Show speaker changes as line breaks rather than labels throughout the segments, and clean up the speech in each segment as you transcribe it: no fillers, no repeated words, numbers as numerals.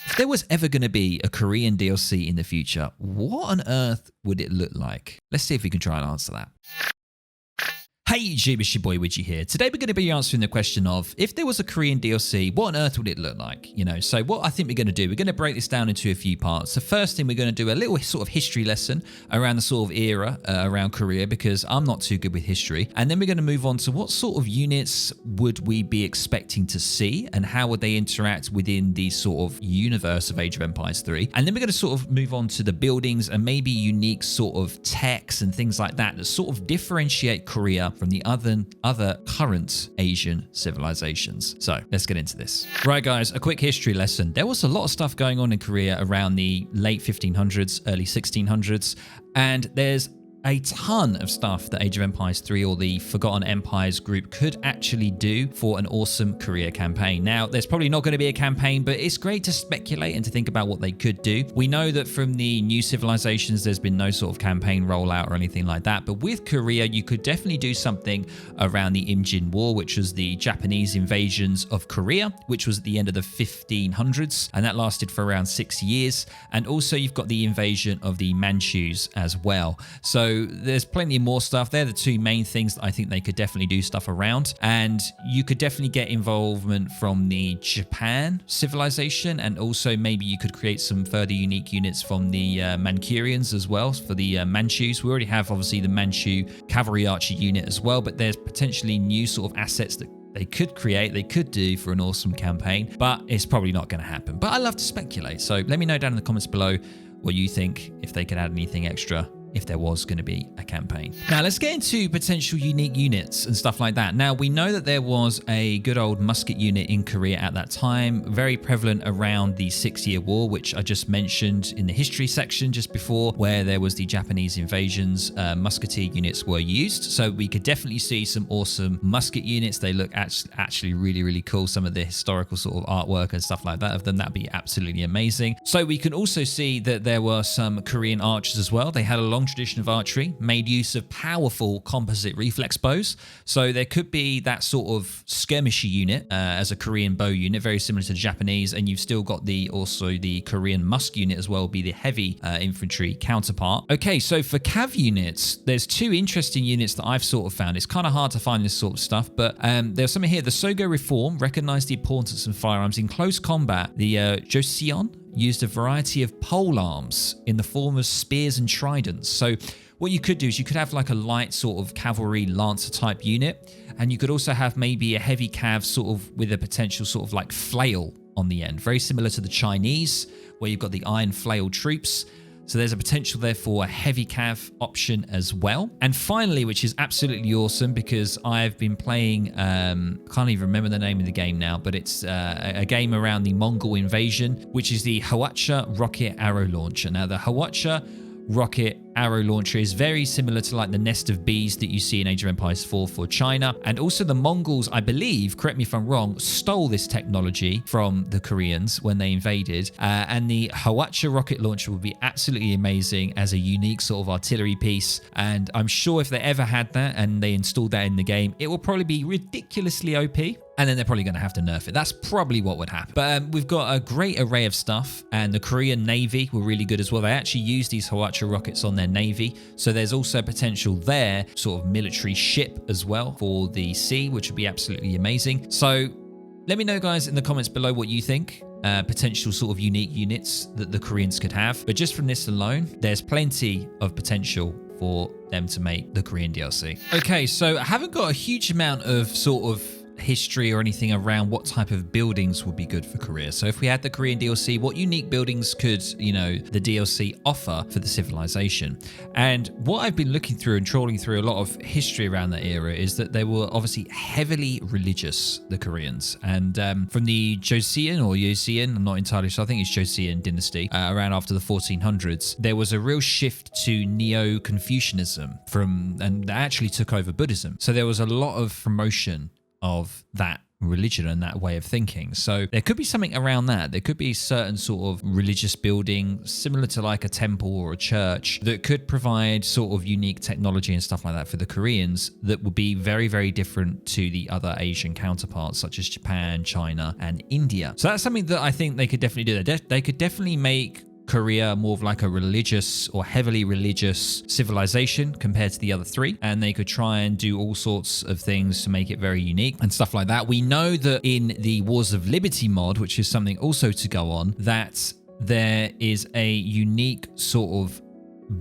If there was ever going to be a Korean DLC in the future, what on earth would it look like? Let's see if we can try and answer that. Hey YouTube, it's your boy Widgie here. Today we're going to be answering the question of, if there was a Korean DLC, what on earth would it look like? You know, so what I think we're going to do, we're going to break this down into a few parts. The first thing, we're going to do a little sort of history lesson around the sort of era around Korea, because I'm not too good with history. And then we're going to move on to what sort of units would we be expecting to see and how would they interact within the sort of universe of Age of Empires 3. And then we're going to sort of move on to the buildings and maybe unique sort of techs and things like that that sort of differentiate Korea from the other current Asian civilizations. So let's get into this. Right guys, a quick history lesson. There was a lot of stuff going on in Korea around the late 1500s, early 1600s, and there's a ton of stuff that Age of Empires 3 or the Forgotten Empires group could actually do for an awesome Korea campaign. Now, there's probably not going to be a campaign, but it's great to speculate and to think about what they could do. We know that from the new civilizations, there's been no sort of campaign rollout or anything like that. But with Korea, you could definitely do something around the Imjin War, which was the Japanese invasions of Korea, which was at the end of the 1500s. And that lasted for around 6 years. And also you've got the invasion of the Manchus as well. So there's plenty more stuff. They're the two main things that I think they could definitely do stuff around. And you could definitely get involvement from the Japan civilization, and also maybe you could create some further unique units from the Manchurians as well, for the Manchus. We already have obviously the Manchu cavalry archer unit as well, but there's potentially new sort of assets that they could create, they could do for an awesome campaign, but it's probably not going to happen. But I love to speculate. So let me know down in the comments below what you think, if they could add anything extra if there was going to be a campaign. Now let's get into potential unique units and stuff like that. Now we know that there was a good old musket unit in Korea at that time, very prevalent around the 6-year war, which I just mentioned in the history section just before, where there was the Japanese invasions. Musketeer units were used, so we could definitely see some awesome musket units. They look actually really cool. Some of the historical sort of artwork and stuff like that of them, that'd be absolutely amazing. So we can also see that there were some Korean archers as well. They had a long tradition of archery, made use of powerful composite reflex bows. So there could be that sort of skirmishy unit as a Korean bow unit, very similar to the Japanese. And you've still got also the Korean musk unit as well, be the heavy infantry counterpart. Okay, so for cav units, there's two interesting units that I've sort of found. It's kind of hard to find this sort of stuff, but there's something here. The Sogo Reform recognized the importance of firearms in close combat. The Joseon used a variety of pole arms in the form of spears and tridents. So what you could do is you could have like a light sort of cavalry lancer type unit, and you could also have maybe a heavy cav sort of with a potential sort of like flail on the end, very similar to the Chinese, where you've got the iron flail troops. So there's a potential there for a heavy cav option as well. And finally, which is absolutely awesome, because I've been playing, can't even remember the name of the game now, but it's a game around the Mongol invasion, which is the Hwachcha rocket arrow launcher. Now the Hwachcha rocket arrow launcher is very similar to like the nest of bees that you see in Age of Empires 4 for China. And also the Mongols, I believe, correct me if I'm wrong, stole this technology from the Koreans when they invaded. And the Hwachcha rocket launcher would be absolutely amazing as a unique sort of artillery piece. And I'm sure if they ever had that and they installed that in the game, it will probably be ridiculously OP. And then they're probably going to have to nerf it. That's probably what would happen. But we've got a great array of stuff. And the Korean Navy were really good as well. They actually used these Hwachcha rockets on their Navy. So there's also potential there, sort of military ship as well for the sea, which would be absolutely amazing. So let me know, guys, in the comments below what you think. Potential sort of unique units that the Koreans could have. But just from this alone, there's plenty of potential for them to make the Korean DLC. Okay, so I haven't got a huge amount of sort of history or anything around what type of buildings would be good for Korea. So if we had the Korean DLC, what unique buildings could, you know, the DLC offer for the civilization? And what I've been looking through and trawling through a lot of history around that era is that they were obviously heavily religious, the Koreans. And from the Joseon or Joseon, I'm not entirely sure, I think it's Joseon dynasty, around after the 1400s, there was a real shift to Neo-Confucianism and that actually took over Buddhism. So there was a lot of promotion of that religion and that way of thinking. So there could be something around that. There could be certain sort of religious building similar to like a temple or a church that could provide sort of unique technology and stuff like that for the Koreans that would be very, very different to the other Asian counterparts such as Japan, China, and India. So that's something that I think they could definitely do. They could definitely make Korea more of like a religious or heavily religious civilization compared to the other three, and they could try and do all sorts of things to make it very unique and stuff like that. We know that in the Wars of Liberty mod, which is something also to go on, that there is a unique sort of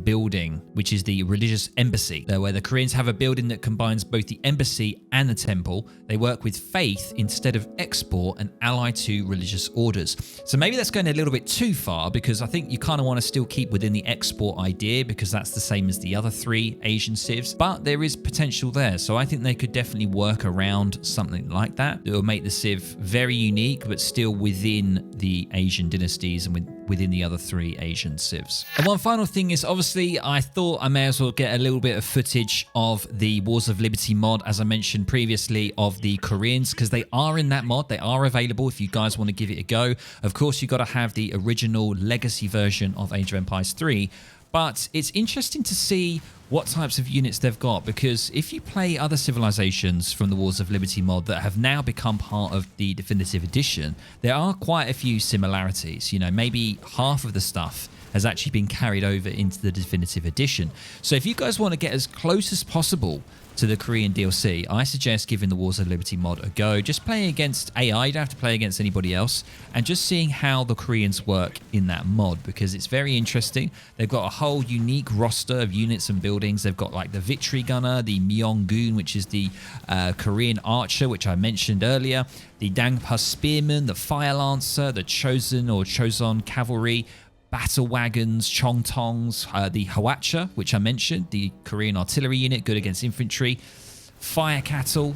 building, which is the religious embassy, where the Koreans have a building that combines both the embassy and the temple. They work with faith instead of export and ally to religious orders. So maybe that's going a little bit too far, because I think you kind of want to still keep within the export idea, because that's the same as the other three Asian civs, but there is potential there. So I think they could definitely work around something like that. It will make the civ very unique, but still within the Asian dynasties and within the other three Asian civs. And one final thing is, obviously, I thought I may as well get a little bit of footage of the Wars of Liberty mod, as I mentioned previously, of the Koreans, because they are in that mod. They are available if you guys want to give it a go. Of course, you've got to have the original legacy version of Age of Empires 3, but it's interesting to see what types of units they've got, because if you play other civilizations from the Wars of Liberty mod that have now become part of the Definitive Edition, there are quite a few similarities. You know, maybe half of the stuff has actually been carried over into the Definitive Edition. So if you guys want to get as close as possible to the Korean DLC, I suggest giving the Wars of Liberty mod a go. Just playing against AI, you don't have to play against anybody else, and just seeing how the Koreans work in that mod, because it's very interesting. They've got a whole unique roster of units and buildings. They've got like the Victory Gunner, the Myeong-gun, which is the Korean archer, which I mentioned earlier, the Dangpa Spearman, the Fire Lancer, the Choson Cavalry, battle wagons, chongtongs, the Hwacha, which I mentioned, the Korean artillery unit, good against infantry, fire cattle,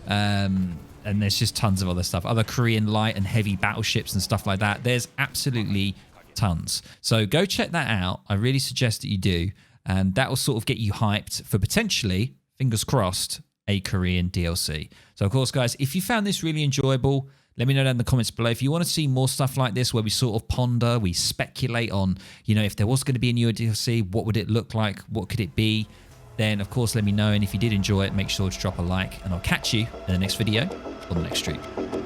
and there's just tons of other stuff, other Korean light and heavy battleships and stuff like that. There's absolutely tons. So go check that out. I really suggest that you do, and that will sort of get you hyped for potentially, fingers crossed, a Korean DLC. So of course, guys, if you found this really enjoyable, let me know down in the comments below. If you want to see more stuff like this, where we sort of ponder, we speculate on, you know, if there was going to be a newer DLC, what would it look like? What could it be? Then, of course, let me know. And if you did enjoy it, make sure to drop a like. And I'll catch you in the next video on the next stream.